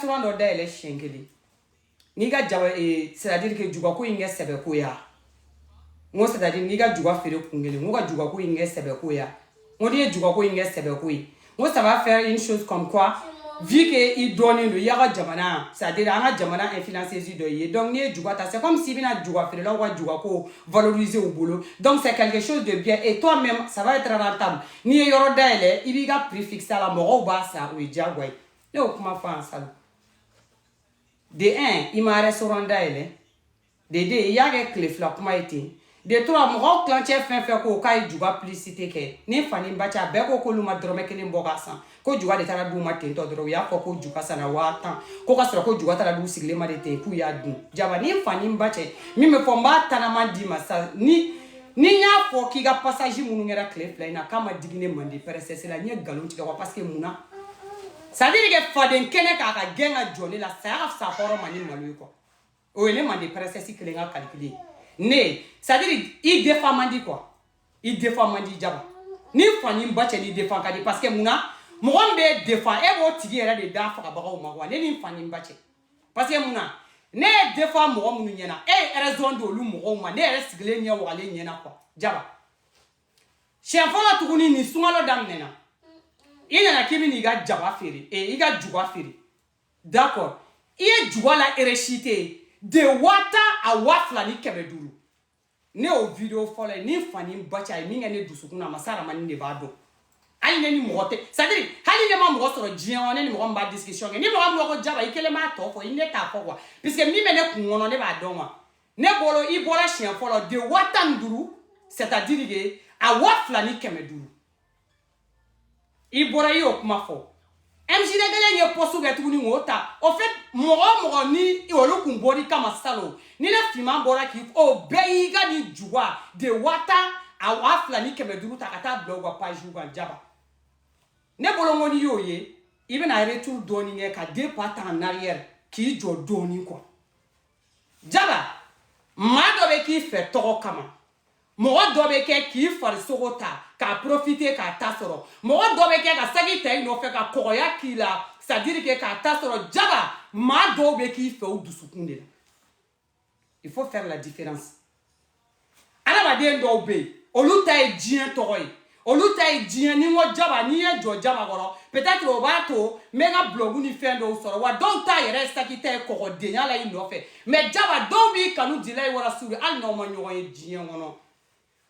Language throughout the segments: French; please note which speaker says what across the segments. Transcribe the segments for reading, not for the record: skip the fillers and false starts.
Speaker 1: restaurant dɔ dayɛlɛ siɲɛ kelen n'i ka jaba c'est-à-dire que jugako in kɛ sɛbɛko ya n ko c'est-à-dire n'i ka juga feere kun kelen n ko ka jugako in kɛ sɛbɛko ya n ko n'i ye jugako in kɛ sɛbɛko ye n ko ça va faire une chose comme quoi vu que i dɔɔnin don i y'a ka jamana c'est-à-dire an ka jamana influenceuse dɔ ye donc n'i ye juga ta c'est comme si bɛna juga feerelaw ka jugako valoriser u bolo donc c'est quelque chose de bien et toi-même ça va être rentable n'i ye yɔrɔ dayɛlɛ i b'i ka prix fixer a la mɔgɔw b'a san o ye diyagoya ye ne y'o kuma fɔ an salon de 1 i ma restaurant dayɛlɛ de 2 i y'a kɛ tile fila kuma ye ten de 3 mɔgɔw kilancɛ fɛn fɛn ko k'a ye juga publicité kɛ ni fani ba cɛ a bɛɛ ko k'olu ma dɔrɔmɛ kelen bɔ k'a san ko juga de taara d'u ma ten tɔ dɔrɔn u y'a fɔ ko juga sanna 1000 ko ka sɔrɔ ko juga taara d'u sigilen ma de ten k'u y'a dun jaba ni fani ba cɛ min bɛ fɔ n b'a tanama d'i ma sa ni y'a fɔ k'i ka passage minnu kɛra tile fila in na k'a ma digi ne mande pɛrɛsɛsi la n ye nkalon tigɛ wa parce que mun na c'est à dire que faden kɛnɛ k'a ka gɛn ka jɔ ne la saya ka fisa hɔrɔn ma ni malo ye quoi o ye ne mande pɛrɛsɛsi kelen ka calculer ne c'est à dire i défend man di quoi i défend man di jaba ni fani ba cɛ ni défend ka di parce que mun na mɔgɔ min bɛ défend e b'o tigi yɛrɛ de da fagabagaw ma wa ne ni fani ba cɛ parce que mun na ne ye défend mɔgɔ minnu ɲɛna e ye raison d'olu mɔgɔw ma ne yɛrɛ sigilen ɲɛ wagalen ɲɛna quoi jaba siɲɛ fɔlɔ tuguni ni sunkalo daminɛna i nana k'i bɛ n'i ka jaba feere i ka juga feere d'accord i ye juga la éréchité de 1000 à 2500 ne y'o video fɔlɔ ye ni fani ba cɛ a ye min kɛ ne dusukun na a ma se hadamaden de b'a dɔn hali ne ni mɔgɔ tɛ c'est à dire hali ne ma mɔgɔ sɔrɔ diɲɛ kɔnɔ ne ni mɔgɔ min b'a discussion kɛ ni mɔgɔ min ko jaba i kelen b'a tɔ fɔ i ne t'a fɔ quoi puisque min bɛ ne kun kɔnɔ ne b'a dɔn wa ne bolo i bɔra siɲɛ fɔlɔ de 15,000 c'est à dire que a 2500 i bɔra i y'o kuma fɔ MJD kelen ye poste kɛ tuguni k'o ta au fait mɔgɔ ni olu kun bɔr'i kama salon ni ne finman bɔra k'i o bɛɛ y'i ka ni juga de 1000 à 2500 ta ka taa bila u ka page kan jaba ne bolo ngo ni y'o ye i bɛna retour dɔɔni kɛ ka deux pas en arrière k'i jɔ dɔɔni quoi jaba maa dɔ bɛ k'i fɛ tɔgɔ kama mɔgɔ dɔ bɛ kɛ k'i farisogo ta k'a profiter k'a ta sɔrɔ mɔgɔ dɔ bɛ kɛ ka sagi ta i nɔfɛ ka kɔgɔya k'i la c'est à dire que k'a ta sɔrɔ jaba maa dɔw bɛ k'i fɛ o dusukun de la il faut faire la différence adamaden dɔw bɛ yen olu ta ye diɲɛ tɔgɔ ye olu ta ye diɲɛ ni n ko jaba n'i ye jɔ jaba kɔrɔ peut-être o b'a to n bɛ n ka blog ni fɛn dɔw sɔrɔ wa dɔw ta yɛrɛ ye saki ta ye kɔgɔdenya la i nɔfɛ mais jaba dɔw b'i kanu dila i wara suru hali n'aw ma ɲɔgɔn ye diɲɛ kɔnɔ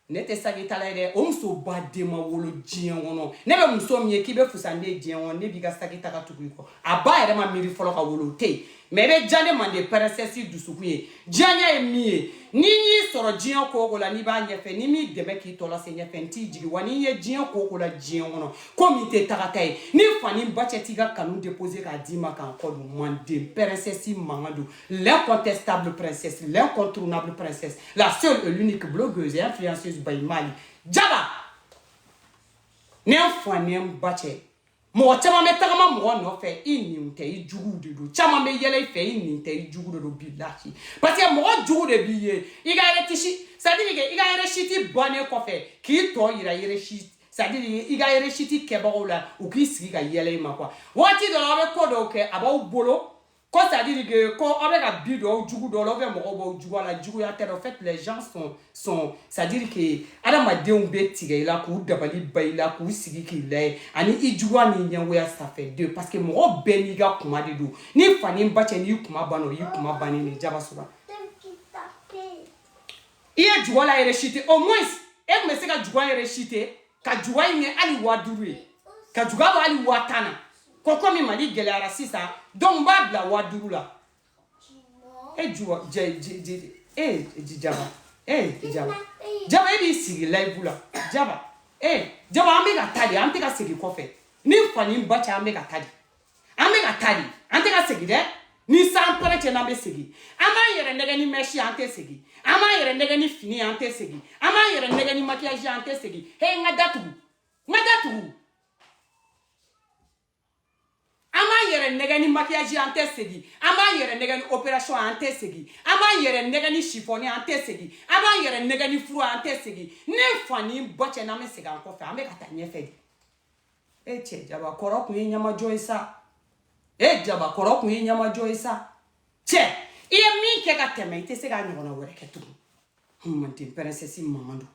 Speaker 1: ne tɛ sagi ta la ye dɛ o muso baden ma wolo diɲɛ kɔnɔ ne bɛ muso min ye k'i bɛ fusa ne ye diɲɛ kɔnɔ ne b'i ka sagi ta ka tugu i kɔ a ba yɛrɛ ma miiri fɔlɔ ka wolo o tɛ yen mais i bɛ diya ne mande pɛrɛsɛsi dusukun ye diyaɲa ye min ye n'i y'i sɔrɔ diɲɛ ko o ko la n'i b'a ɲɛfɛ n'i m'i dɛmɛ k'i tɔ lase ɲɛfɛ n t'i jigi wa n'i ye diɲɛ ko o ko la diɲɛ kɔnɔ ko min tɛ tagata ye ni fani ba cɛ t'i ka kanu déposer k'a d'i ma k'an kɔ don mande pɛrɛsɛsi mankan don l'incontestable princesse l'incontournable princesse la seule et l'unique blogueuse et influenceuse by Mali jaba ne fani ba cɛ mɔgɔ caman bɛ tagama mɔgɔ nɔfɛ i nin tɛ i juguw de don caman bɛ yɛlɛ i fɛ i nin tɛ i jugu de don bilahi parce que mɔgɔ jugu de b'i ye i ka réussite c'est à dire que i ka réussite bannen kɔfɛ k'i tɔ yira réussite c'est à dire i ka réussite kɛbagaw la u k'i sigi ka yɛlɛ i ma quoi waati dɔ la aw bɛ ko dɔw kɛ a b'aw bolo ko c'est à dire que ko aw bɛ ka bi dɔw jugu dɔw la ou bien mɔgɔw b'aw jugu a la juguya tɛ dɛ en fait les gens sont c'est à dire que adamadenw bɛ tigɛ i la k'u dabali ba i la k'u sigi k'i layɛ ani i juguya ni ɲɛngoya ça fait deux parce que mɔgɔ bɛɛ n'i ka kuma de don ni fani ba cɛ n'i kuma banna o y'i kuma bannen de jaba suba i ye juguya la réussite au moins e tun bɛ se ka juguya réussite ka juguya in kɛ hali 5000 ye ka juguya bɔ hali 5000 na ko komi Mali gɛlɛyara sisan donc n b'a bila 5000 la e juwa jaba jaba e b'i sigi live la jaba jaba an bɛ ka taa de an tɛ ka segin kɔfɛ ni fani ba cɛ an bɛ ka taa de an bɛ ka taa de an tɛ ka segin dɛ ni san pɛrɛ cɛ n'an bɛ segin an b'an yɛrɛ nɛgɛ ni mèche an tɛ segin an b'an yɛrɛ nɛgɛ ni fini an tɛ segin an b'an yɛrɛ nɛgɛ ni maquillage an tɛ segin n ka datugu an b'an yɛrɛ nɛgɛ ni maquillage an tɛ segin an b'an yɛrɛ nɛgɛ ni opération an tɛ segin an b'an yɛrɛ nɛgɛ ni chiffon an tɛ segin an b'an yɛrɛ nɛgɛ ni furu an tɛ segin ne fani ba cɛ n'an bɛ segin an kɔfɛ an bɛ ka taa ɲɛfɛ de cɛ jaba kɔrɔ kun ye ɲamajɔ ye sa Eh jaba koro kun yi nyama joy sa. Che, e mi ke ka teme ite se ga nyona wore ke tu. Mantin princesse mamando.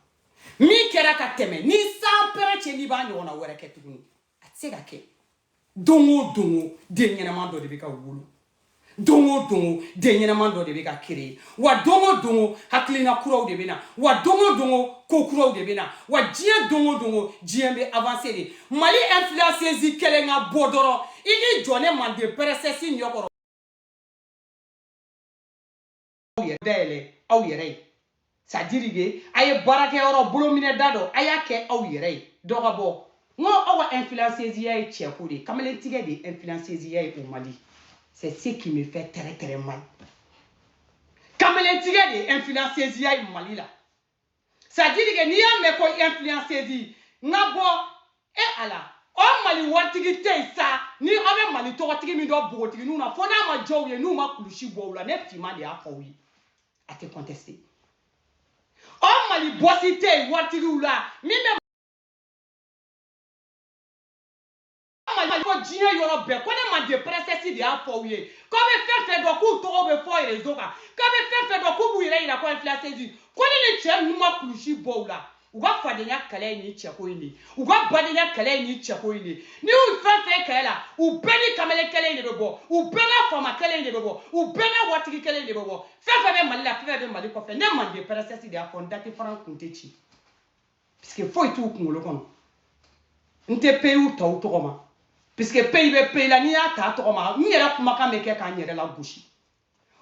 Speaker 1: Mi kera ka teme ni san pere che li ba nyona wore ke tu. Atse ga ke. Dongo de nyana do de be ka wulu. Dongo de nyana do de be ka kire. Wa dongo haklina kuraw de be na. Wa dongo ko kuraw de be na. Wa jie dongo jie be avancer de. Mali influenceuse kele nga bodoro. Iki jone mande princesse nyokoro. Aw yere c'est-à-dire que aye barake yoro bolo mine dado aya ke aw yere doga bo ngo awa influenceuse ye cheko de kamelen tige de influenceuse ye au Mali c'est ce qui me fait très mal kamelen tige de influenceuse ye au Mali là c'est-à-dire que ni ya me ko influenceuse ngabo e ala o Mali watigi te sa ni abe Mali to watigi mi do bogotigi nu na fona ma jowye nu ma kulushi bo la ne fima de afawi à te contester. Oh Mali bossité watiri la mi me Mali ko jiye yoro be ko ne ma de princesse de afawi ko be fe do ku to be fo réseau ka ko be fe do ku bu ire ira ko influencer di ko ne che nu ma kulushi bo la uga fadenya kale ni cheko ini uga badenya kale ni cheko ini ni u fe kala u beni kamele kale ni bebo u bena fama kale ni bebo u bena watigi kale ni bebo fe be Mali la fe be Mali ko fe ne mande princesse de afondate franc kuntechi puisque foi tout kungolo kono nte pays u taw to ma puisque pays be pays la ni ya ta to ma ni era kuma ka meke ka nyere la bushi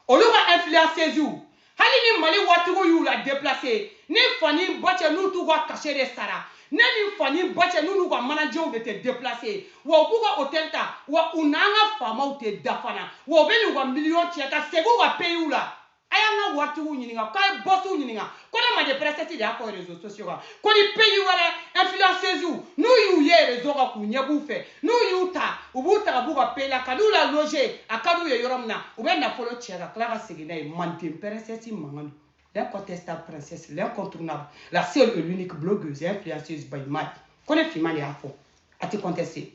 Speaker 1: oluga influenceuse hali ni Mali watigo yu la déplacer ni fani bache nu tu ga cacher de sara ne ni fani bache nu ga manager de te déplacer wo buga hotel ta wa unanga fama u te dafana wo be ni wa million cheka sego ga payu la ayanga watigo nyininga ka bossu nyininga ko na ma de princesse de akko réseaux sociaux ko ni payu wala influenceuse nu yu ye réseau ga ku nyebu fe nu yu ta ubuta buga pela kadula loger akadu ye yoromna ube na follow cheka klara sigina mantin princesse mangano l'incontestable princesse, l'incontournable, la seule et l'unique blogueuse et influenceuse by Mad. Connais Fimani Afo. A te contester.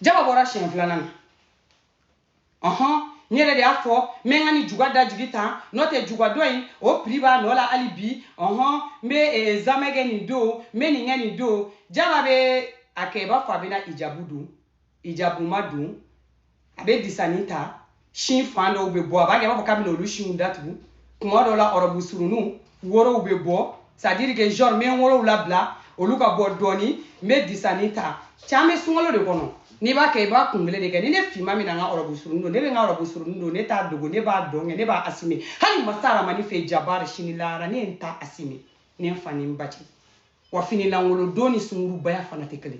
Speaker 1: Jaba bora chien flanan. Nyere de Afo, mengani juga da jigita, note juga doin, o priva nola alibi, me zamege ni do, me ni do, jaba be akeba fabina ijabudu, ijabumadu, abe disanita, shin fando ube bo ba ga ba kabino lu shin datu kuma do la orobu surunu woro ube bo c'est-à-dire que genre me woro la bla oluka bo doni me disanita chame sungolo de kono ni ba ke ba kungele de ke ni ne fima mi na orobu surunu ne be nga orobu surunu ne ta dogo ne ba donge ne ba asime hali masara mani fe jabar shinilara ne nta asime ne fani mbati wa fini la ngolo doni sunguru baya fana tekele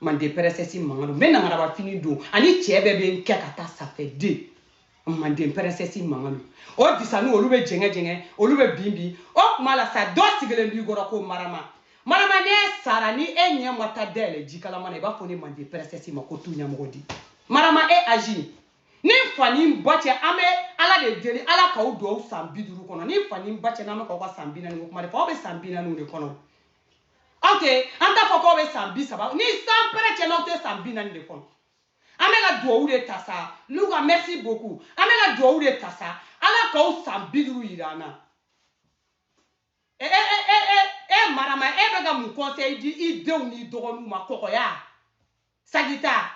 Speaker 1: mande princesse mangano mais nangara ba fini do ani chebe be nkeka ça fait deux mande princesse mangano o disanu olu be jenge olu be bimbi o mala sa do sigele mbi goro ko marama ne sara ni enye mata dele jikala mana ba foni mande princesse mako tunya modi marama e agi ni fani mbache ame ala de deli ala ka o do sambiduru kono ni fani mbache na me ko sambina ni ko mare fo be sambina no de kono. Ok, anta foko be sambi saba ni san pere chenote sambi nan de kon. Amela do de tasa. Luga merci beaucoup. Amela do de tasa. Ala ko sambi duru irana. Marama bega mu conseil di ide ni dogonu ma kokoya. Sagita.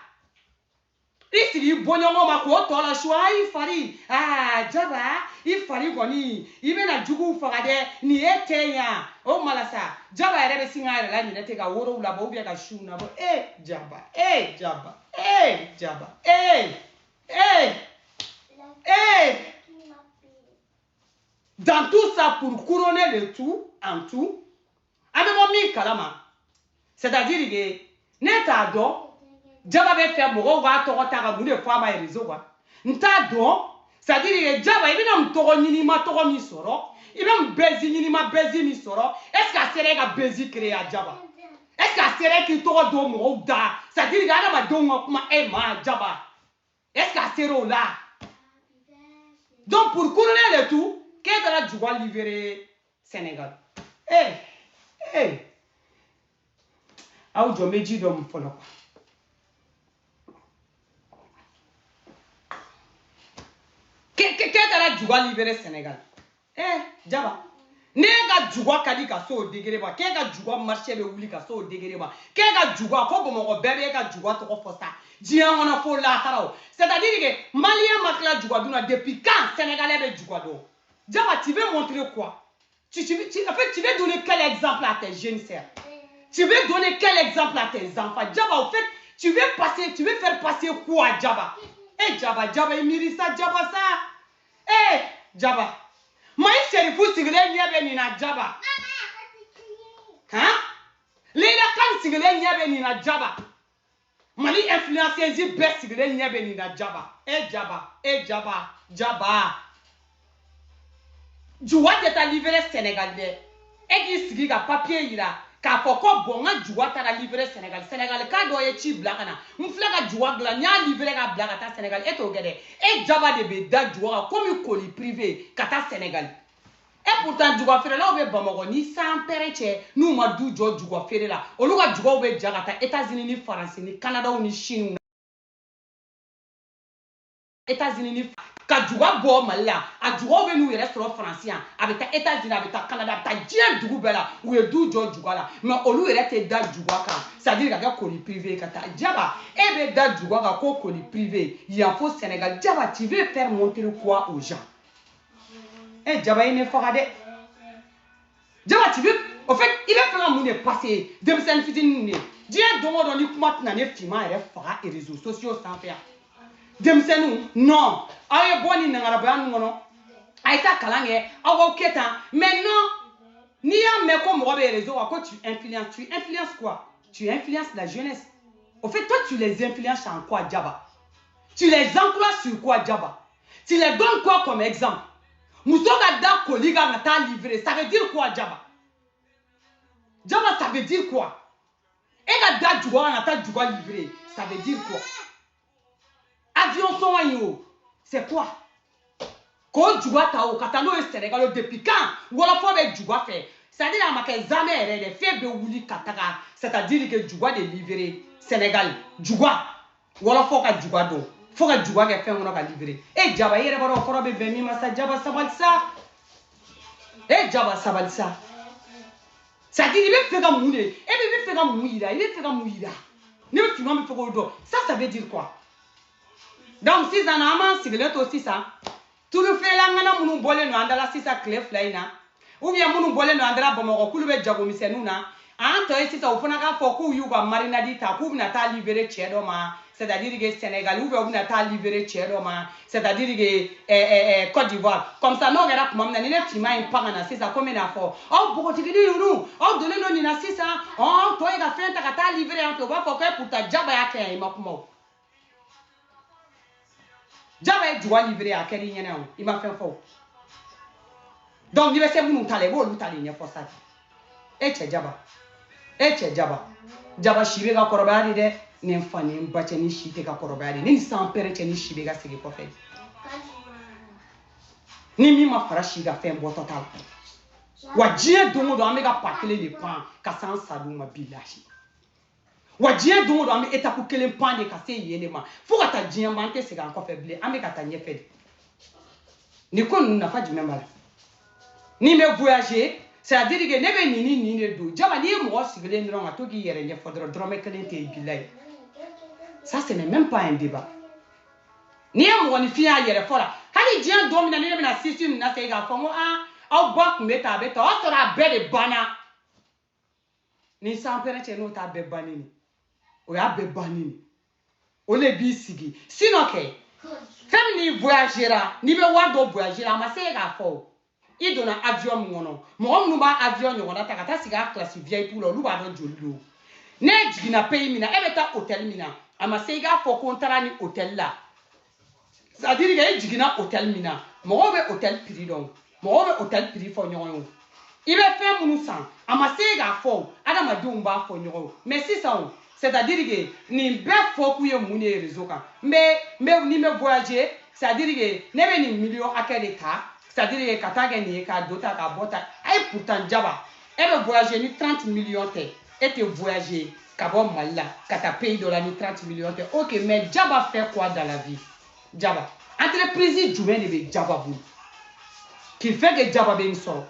Speaker 1: Isi bonyongo ma ko tola shwa ifari. Jaba ifari goni. Ibe na jugu fagade ni etenya. O malasa. Jaba erebe singa la ni nete ga woro la bo bia ga shuna bo jaba. Jaba. Dans tout ça pour couronner le tout en tout. Avec mon mi kalama. C'est-à-dire que neta do jaba be faire mo wa to ta ga mu de fo ma réseau quoi. Nta do c'est-à-dire que jaba ibi na mtoro nyini ma to mi soro. Ibi mbezi nyini ma bezi mi soro. Est-ce que c'est ga bezi créer à jaba? Est-ce que c'est qui to do mo da? C'est-à-dire que ana ma do mo kuma ma jaba. Est-ce que c'est là? Donc pour couronner le tout, qu'est-ce que la joie libérer Sénégal? Aou jo meji do mfolo. Qu'est-ce que tu libérer Sénégal? Jaba. Nega djugwa kadi ka so degré ba. Kega djugwa marché be wuli ka so degré ba. Kega djugwa ko bomo bébé ka djugwa to ko fosta. Dieu on a fo la tarao. C'est-à-dire que malien makla djugwa duna depuis quand sénégalais be djugwa do. Jaba, tu veux montrer quoi? En fait, tu veux donner quel exemple à tes jeunes sœurs? Tu veux donner quel exemple à tes enfants? Jaba, en fait, tu veux faire passer quoi, Jaba? Jaba, il mérite ça, Jaba, ça. Jaba. Moi, c'est fou, si vous avez Jaba. Hein? Les lacans, si vous avez Jaba. Mali influencer si best, si vous avez Jaba. Jaba, Jaba. Djoua de ta livré Sénégalais. Et qui sigi ka papier ira. Ka foko bonga djoua ta livré Sénégal. Sénégal ka doye chi blakana. Mfla ka djoua gla nya livré ka blakata Sénégal. Et au gade. Et Jaba de beda djoua comme colis privé kata Sénégal. Et pourtant djoua fere là obe bamako ni sans pereche nous ma dou djoua fere là. Oluga djoua obe jagata États-Unis ni France ni Canada ni Chine. États-Unis ni ka djoua bo malla a djoua be nous restaurant français avec ta États-Unis avec ta Canada ta dien djoua bela ou e dou djoua là mais olu rete da djoua ka ça veut dire ka colis privé kata Jaba e be da djoua ka ko colis privé il en faut Sénégal. Jaba, tu veux faire montrer quoi aux gens? Jaba il ne fera de Jaba, tu veux en fait il va faire un monde passer de sen fitine dia dongo don ni kuma tna ne fima ere fara et réseaux sociaux sans faire demsenu non aye boni nangara ban ngono aïta kalange awo keta mais non ni ya me ko mo be réseau quoi tu influences quoi? Tu influences la jeunesse. Au fait toi tu les influences en quoi, Jaba? Tu les encourages sur quoi, Jaba? Tu les donnes quoi comme exemple? Musoga da koliga na ta livré, ça veut dire quoi, Jaba? Jaba, ça veut dire quoi? Et la da djoua na ta djoua livré, ça veut dire quoi? Avion son yo, c'est quoi? Quand djoua ta o katano e Sénégal depuis quand? Wala fo be djoua fait. C'est-à-dire à ma que jamais des faits de wuli kataka, c'est-à-dire que djoua de livrer Sénégal, djoua. Wala fo ka djoua do. Faut que djoua ke fait on ka livrer. Et Jaba yere baro koro be bemi masa Jaba sabalsa. Et Jaba sabalsa. C'est-à-dire il veut faire comme moune. Et il veut faire comme mouira, il veut faire comme mouira. Ne me fumant me faire au dos. Ça veut dire quoi? Donc si ça n'a pas si le aussi ça. Tout le fait là ngana munu bolé no andala si ça clef là ina. Ou bien munu bolé no andala bomoko kulube jago misenuna. Anto si ça ofona ka foku yuga marinadi ta ku na ta libérer chedo ma. C'est-à-dire que Sénégal ou bien ta libérer chedo ma. C'est-à-dire que Côte d'Ivoire. Comme ça non gara kuma na ne fima impanga na si ça comme na fo. Oh boko tigidi yunu. Oh donner no ni na si ça. Oh toi il a fait ta libérer en to ba pour ta Jaba ya ke imakumo. Jaba est joué livré à quel il m'a fait faux. Donc, il va se mounou talé, bon, l'outalé, il y a pour ça. Et c'est Jaba. Et c'est Jaba. Jaba, chivé, ga korobari de, n'infani, m'bateni, chité, ga korobari, ni sans père, ni chivé, ga c'est pour faire. Ni mi ma farachi, ga fait un bon total. Wadjien, domo, do, amega pakele, les points, kassan, sadou, ma bilachi. Wadjien domo do ame etapu kelen pande kase yelema fo kata djien mante se kan ko faible ame kata nyefed ni ko na fa jumé mala ni me voyager c'est-à-dire que ne be ni ne do Jaba ni mo sigele ndron a togi yere ne fodro drome kelen te bilay. Ça ce n'est même pas un débat. Ni mo ni fia yere fora hali djien do mi na ne na sisi na se ga fongo au bak meta beta o sora be de bana ni sans pere no ta be banini. Oya be banini. Ole bi sigi. Sinon ke. Femme ni voyagera, ni be wado voyagera, ma se ga fo. I dona avion ngono. Mo nu ba avion ngona ta kata siga classe VIP pour lu ba do jollo. Ne jigina pay mina e beta hôtel mina. Ama se ga fo contrat ni hôtel là. Ça dire que jigina hôtel mina. Mo be hôtel prix donc. Mo be hôtel prix fo nyon. Il be fait munu san. Ama se ga fo. Adama dum ba fo nyon. Mais si ça c'est-à-dire que ni be foku ye muni réseau kan mais ni me voyager c'est-à-dire que ne be ni million akede ta c'est-à-dire que kata ge ni ka dota ka bota ay pourtant Jaba e be voyager ni 30 millions te et te voyager ka bon malla kata pays dollar ni 30 millions te. OK mais Jaba fait quoi dans la vie? Jaba entreprise jumɛn de bɛ Jaba bolo qui fait que Jaba bɛ nin sɔrɔ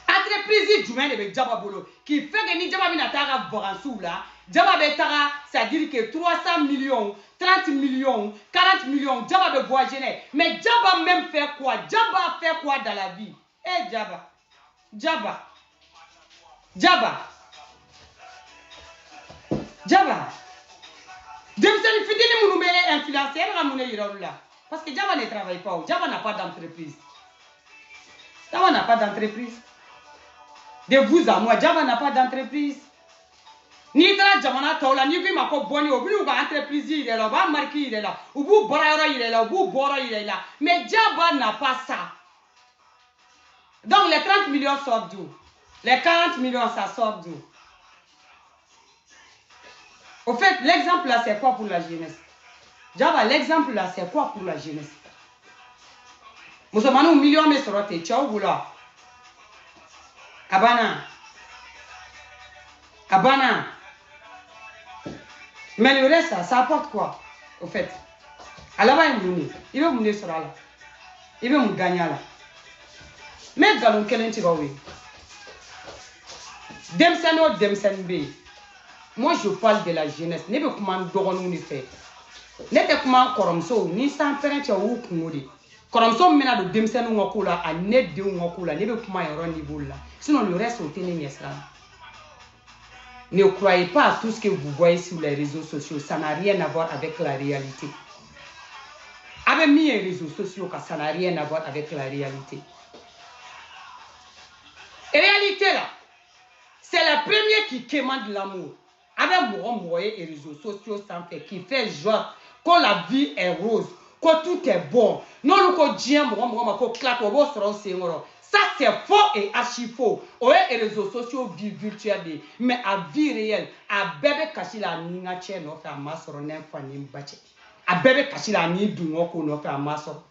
Speaker 1: entreprise jumɛn de bɛ Jaba bolo qui fait que ni Jaba bɛna taa ka vacances la Jaba bɛ taga c'est-à-dire que 300 millions 30 millions 40 millions Jaba bɛ voyager mais Jaba même fait quoi Jaba fait quoi dans la vie eh Jaba denmisɛnnin fitinin minnu bɛ influencer e bɛ ka mun de yira olu la parce que Jaba ne travaille pas Jaba n'a pas d'entreprise Jaba n'a pas d'entreprise de vous à moi Jaba n'a pas d'entreprise n'i taara jamana tɔw la n'i ko i ma ko bɔnni o b'u ka entreprise yira la u b'a marque yira la u b'u bara yɔrɔ yira la u b'u bɔrɔ yira la mais Jaba n'a pas ça donc les 30 millions sortent d'où les 40 millions ça sort d'où au fait, l'exemple là, c'est quoi pour la jeunesse? Jaba, l'exemple là, c'est quoi pour la jeunesse? Musulmans, millions de sorotes, ciao, boula. Abana. Mais le reste, ça apporte quoi? Au fait, à la bas, il veut me sur là. Il veut me gagner là. Mais galon, quel est le Demsano, Demsenbe. Moi, je parle de la jeunesse. Ne be kuma dɔgɔninw de fɛ. Ne tɛ kuma kɔrɔmusow ni san fɛrɛn cɛ u kungo de. Kɔrɔmuso min bɛna don denmisɛnninw ka ko la ani ne denw ka ko la ne be kuma yɔrɔ niveau la. Sinon le reste o tɛ ne ɲɛsira la. Ne croyez pas à tout ce que vous voyez sur les réseaux sociaux. Ça n'a rien à voir avec la réalité. Avec mes réseaux sociaux, ça n'a rien à voir avec la réalité. Et réalité là, c'est la première qui commande l'amour. Avec moi et les réseaux sociaux sans fait qui fait genre que la vie est rose, que tout est bon. Non, le quotidien, ça c'est faux et archi faux. Les réseaux sociaux vie virtuelle, mais à vie réelle, à bébé caché la nina tche no fait à masoro n'importe bache. À bébé caché la ni dungo ko no fait à masoro.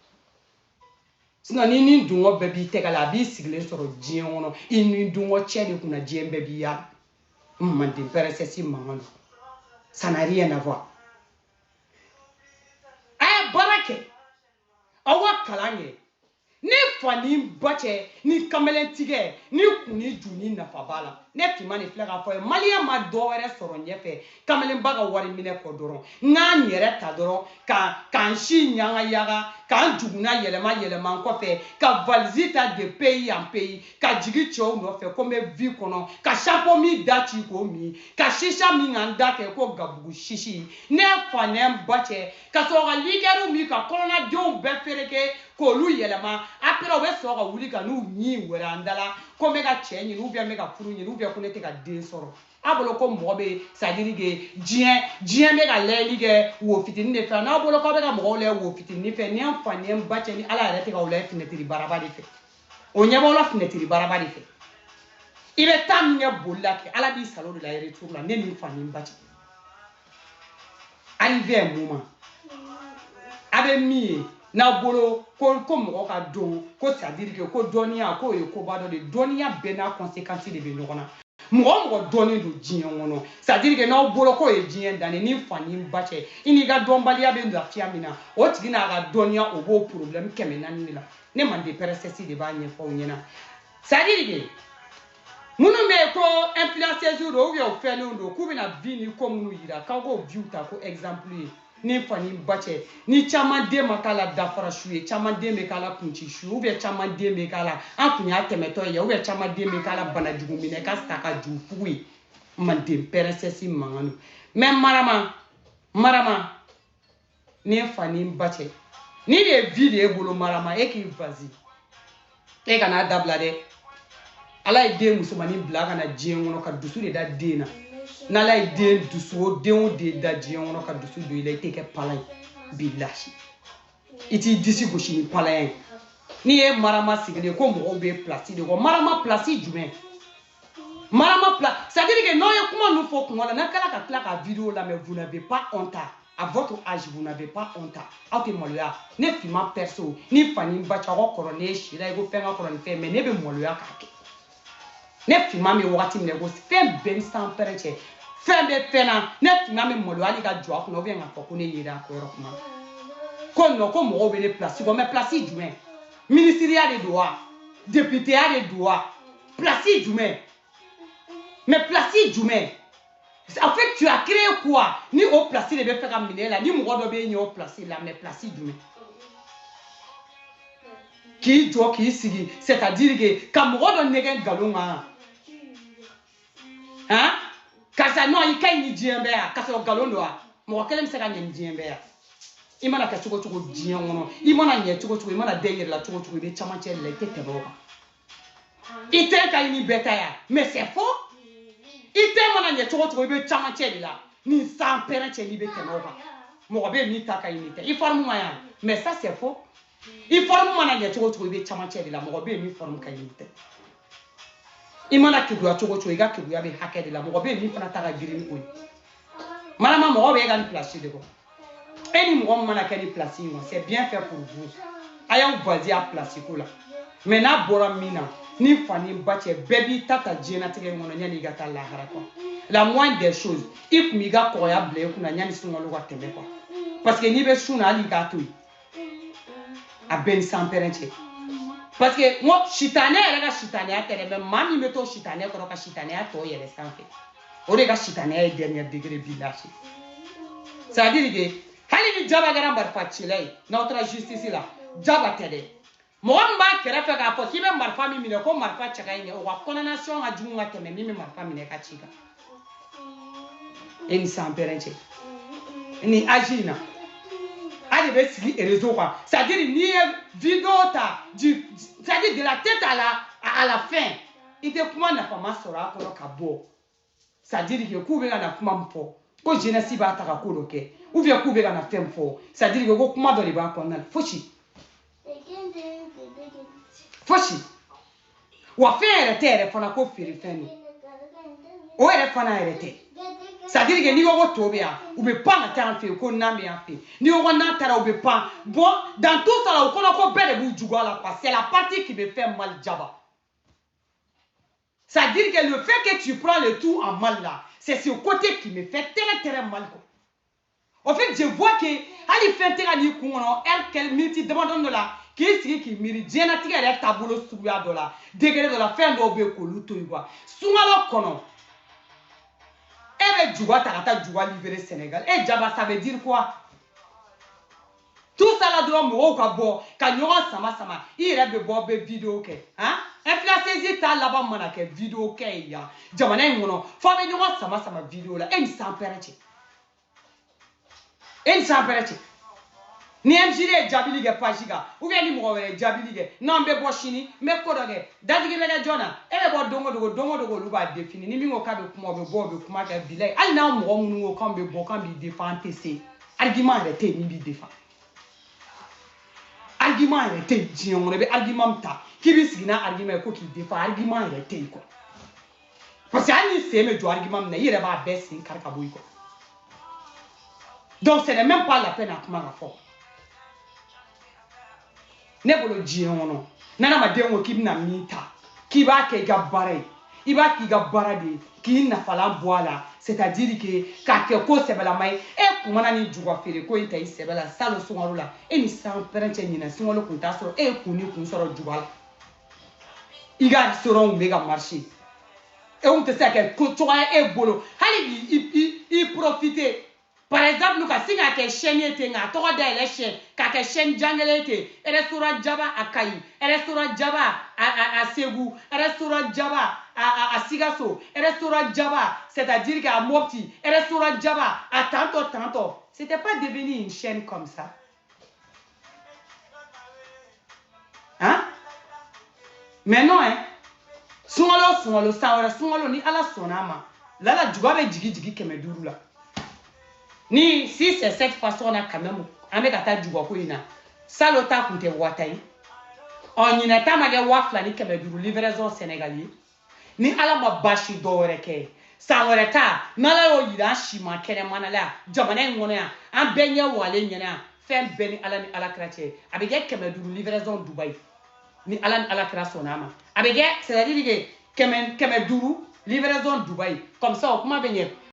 Speaker 1: Sinon ni dungo bébé te la vie sigle sur le dien ono. Ni dungo tche de kuna dien bébé ya. Ça n'a rien à voir. Aye barake. Awa kalange. Ni fani bache, ni kamelen tige, ni kuni juni na fabala. Ne pima ni flega foye. Malia ma doere soron yefe. Kamelen baga wari mine kodoron. Nga nyere tadoron. Kan shi nyanga yaga. Kan juguna yelema kofe. Ka valzita de pays en pays. Ka jigi chow no fe. Kome vi kono. Ka chapeau mi dachi ko mi. Ka shisha mi nganda ke ko gabugu shishi. Ne fanem bache. Ka soga ligeru mi ka kolona dion befereke. Ko lu yelema. Après on va soga wuli ka nu nyi wera andala. Ko mega chenyi ou bien mega furu nyi ou bien ko ne te ka den soro. Abolo ko mo be ça dire que dien mega leli ge wo fitini ne fa na abolo ko be ka mo le wo fitini fe ni amfani en bache ni ala rete ka ole fenêtre baraba de fe. O nya bo la fenêtre baraba de fe. Il est temps nya bolla ke ala bi salon de la retour la ne ni fani bache. Arrivé un moment. Abe mi na bolo ko mo ka do ko ça dire que ko donia ko e ko ba do de donia bena conséquence de be nokona mo doni do jiyan wono ça dire que na bolo ko e jiyan dane ni fani bache ini ga don balia be ndo afia mina o tigi na ga donia o bo problème keme na ni la ne man de perceci de ba nye fo nyina ça dire que munu me ko influencer zuro o yo fe no ndo ku bi na vi ni ko munu yira ka go view ta ko exemple ni fani bache ni chama de makala dafara shuye chama de mekala kunchi shu ou bien chama de mekala an kunya temeto ye ou bien chama de mekala banajugu mine ka staka ju fuwi man de peresesi manganu même marama ni fani bache ni de video bolo marama e ki vazi e kana dabla de ala e de musumani blaga na jengono ka dusu de da dena nala e de dusu de da jengono ka dusu do ile teke palai billahi iti disi goshi ni palai ni e marama sigile ko mo be place de ko marama place jume marama place ça veut dire que non e kuma nous faut qu'on na kala ka tla ka vidéo là mais vous n'avez pas honte à votre âge vous n'avez pas honte auto moloya ne fima perso ni fani bacha ko korone shira e go fenga korone fe mais ne be moloya ka ke ne fima mi wakati ne go fem ben sans pereche fɛn bɛ fɛn na ne tuna min malo hali ka jɔ a kunna k'a fɔ ko ne yera a ko yɔrɔ kuma ko non ko mɔgɔw bɛ ne place kɔ mais place jumɛn ministériya de don wa députéya de don wa place jumɛn mais place jumɛn en fait tu as créé quoi ni o place de bɛ fɛ ka minɛ la ni mɔgɔ dɔ bɛ ɲɛ o place la mais place jumɛn k'i jɔ k'i sigi c'est-à-dire que ka mɔgɔ dɔ nɛgɛ nkalon kan hein karisa non i ka ɲi ni diɲɛ bɛɛ yan k'a sɔrɔ nkalon don wa mɔgɔ kelen bɛ se ka ɲɛ ni diɲɛ bɛɛ yan i mana kɛ cogo cogo diɲɛ kɔnɔ i mana ɲɛ cogo cogo i mana den yɛrɛ la cogo cogo i bɛ camancɛ de la i tɛ tɛmɛ o kan i tɛ ka ɲi ni bɛɛ ta yan mais c'est faux i tɛ mana ɲɛ cogo cogo i bɛ camancɛ de la ni san pɛrɛn cɛ n'i bɛ tɛmɛ o kan mɔgɔ bɛ yen min ta ka ɲi ni tɛ i forme ma yan mais ça c'est faux i forme mana ɲɛ cogo cogo i bɛ camancɛ de la mɔgɔ bɛ yen min forme ka ɲi ni tɛ i mana keguya cogo cogo i ka keguya bɛ hakɛ de la mɔgɔ bɛ yen min fana ta ka girin ni o ye malama mɔgɔ bɛ e ka nin place de kɔ e ni mɔgɔ min mana kɛ ni place in c'est bien fait pour vous a y'aw baser a place ko la mais n'a bɔra min na ni fa ni ba cɛ bɛɛ b'i ta diɲɛlatigɛ in kɔnɔ yanni i ka taa lahara quoi la moindre des choses i kun b'i ka kɔgɔya bila i kunna yanni sunkalo ka tɛmɛ quoi parce que n'i bɛ sun na hali i k'a to yen a bɛɛ ni sanpɛrɛn cɛ parce que n ko sitanɛ yɛrɛ ka sitanɛya tɛ dɛ mais maa min bɛ to sitanɛ kɔrɔ ka sitanɛya tɔ yɛlɛ sanfɛ o de ka sitanɛya ye dernier degré bi lase c'est à dire que hali ni jaba kɛra marifa cila ye n'aw taara justice la jaba tɛ dɛ mɔgɔ min b'a kɛrɛfɛ k'a fɔ k'i bɛ marifa min minɛ ko marifa cɛ ka ɲi dɛ o ka condamnation ka jugu ka tɛmɛ min bɛ marifa minɛ ka ci kan e ni sanpɛrɛn cɛ ni âge in na a de bɛ sigi réseau kan c'est à dire n'i ye vidéo ta c'est à dire de la tête à la fin i tɛ kuma nafama sɔrɔ a kɔnɔ ka bɔ c'est à dire que k'u bɛ ka na kuma min fɔ ko jeunesse b'a ta ka ko dɔ kɛ ou bien k'u bɛ ka na fɛn fɔ c'est à dire que ko kuma dɔ de b'a kɔnɔna la fosi fosi wa fɛn yɛrɛ tɛ yɛrɛ fana ko feere fɛn don o yɛrɛ fana yɛrɛ tɛ c'est à dire que n'i ko ko to bɛ yan u bɛ pan ka taa an fɛ yen ko nan bɛ yan fɛ yen n'i ko ko nan taara u bɛ pan bon dans tout ça la o kɔnɔ ko bɛɛ de b'u jugu a la quoi c'est la partie qui me fait mal jaba c'est à dire que le fait que tu prends le tout en mal là c'est ce côté qui me fait très mal quoi. En fait, je vois que hali fɛn tɛ ka n'i kun kɔnɔ heure minute damadɔni dɔ la k'i sigi k'i miiri diɲɛlatigɛ yɛrɛ taabolo suguya dɔ la degré dɔ la fɛn dɔw bɛ yen k'olu to yen quoi sunkalo kɔnɔ e bɛ juga ta ka taa juga libérer Sénégal e jaba ça veut dire quoi tout ça là dɔrɔn mɔgɔw ka bɔ ka ɲɔgɔn sama i yɛrɛ bɛ bɔ bɛ vidéo kɛ han influenceuse ta laban mana kɛ vidéo kɛ ye yan jamana in kɔnɔ fɔ a bɛ ɲɔgɔn sama vidéo la e ni sanpɛrɛn cɛ e ni sanpɛrɛn cɛ ni MJD ye jaabili kɛ page kan ou bien ni mɔgɔ wɛrɛ ye jaabili kɛ n'an bɛ bɔ sini n bɛ ko dɔ kɛ dadigi bɛ kɛ jɔn na e bɛ bɔ don o don olu b'a défini ni min ko k'a bɛ kuma o bɛ bɔ o bɛ kuma kɛ bilayi hali n'a mɔgɔ minnu ko k'an bɛ bɔ k'an b'i défend an tɛ se argument yɛrɛ tɛ yen min b'i défend argument yɛrɛ tɛ yen diɲɛ kɔnɔ i bɛ argument min ta k'i b'i sigi n'a argument ye ko k'i défend argument yɛrɛ tɛ yen quoi parce que hali ni sen bɛ jɔ argument min na i yɛrɛ b'a bɛɛ sen kari ka bɔ yen quoi donc ce n'est même pas la peine a kuma ka fɔ ne bolo diɲɛ kɔnɔ n'adamaden ko k'i bɛna min ta k'i b'a kɛ i ka baara ye i b'a k'i ka baara de ye k'i nafalan bɔ a la c'est à dire que k'a kɛ ko sɛbɛlama ye e kun mana ni juga feere ko in ta i sɛbɛ la salon sunkalo la e ni sanpɛrɛn cɛ ɲinɛ sunkalo kun t'a sɔrɔ e ye kun ni kun sɔrɔ juga la i ka restaurant kun bɛ ka marché e kun tɛ se ka kɛ ko cogoya e bolo hali i profiter par exemple ka sin k'a kɛ chaîne ye ten k'a tɔgɔ dayɛlɛ chaîne k'a kɛ chaîne jangɛlɛ ten restaurant jaba a Kayi restaurant jaba a Segu restaurant jaba a Sikaso restaurant jaba c'est-à-dire qu'à Mopti restaurant jaba à tantôt c'était pas devenu une chaîne comme ça hein mais non hein sunkalo san wɛrɛ sunkalo ni Ala sɔnna a ma lala juga bɛ jigi 500 la ni si c'est cette façon là quand même an bɛ ka taa juga ko in na salon ta kun tɛ 1000 ye ɲinɛ ta ma kɛ 2000 ni 500 livraison Sénégal ye ni Ala ma baasi dɔ wɛrɛ kɛ san wɛrɛ ta n'Ala y'o yira an si ma kɛnɛmana la jamana in kɔnɔ yan an bɛɛ ɲɛ walen ɲɛna yan fɛn bɛɛ ni Ala ni Alakira cɛ a bɛ kɛ 500 livraison Dubaï ni Ala ni Alakira sɔnna a ma a bɛ kɛ c'est à dire que 500 livraison Dubaï comme ça o kuma bɛ ɲɛ